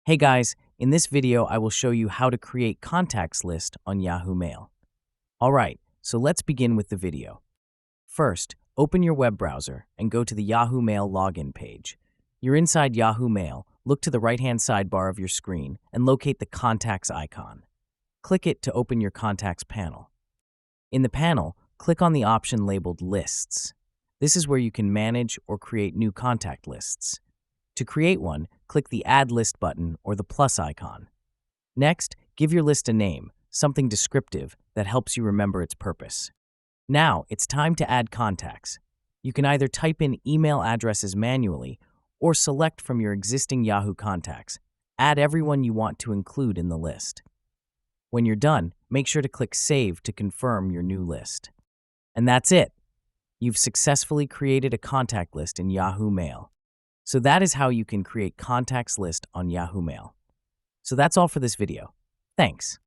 Hey guys, in this video I will show you how to create contacts list on Yahoo Mail. Alright, so let's begin with the video. First, open your web browser and go to the Yahoo Mail login page. You're inside Yahoo Mail, look to the right-hand sidebar of your screen and locate the Contacts icon. Click it to open your Contacts panel. In the panel, click on the option labeled Lists. This is where you can manage or create new contact lists. To create one, click the Add List button or the plus icon. Next, give your list a name, something descriptive that helps you remember its purpose. Now, it's time to add contacts. You can either type in email addresses manually or select from your existing Yahoo contacts. Add everyone you want to include in the list. When you're done, make sure to click Save to confirm your new list. And that's it. You've successfully created a contact list in Yahoo Mail. So that is how you can create contacts list on Yahoo Mail. So that's all for this video. Thanks.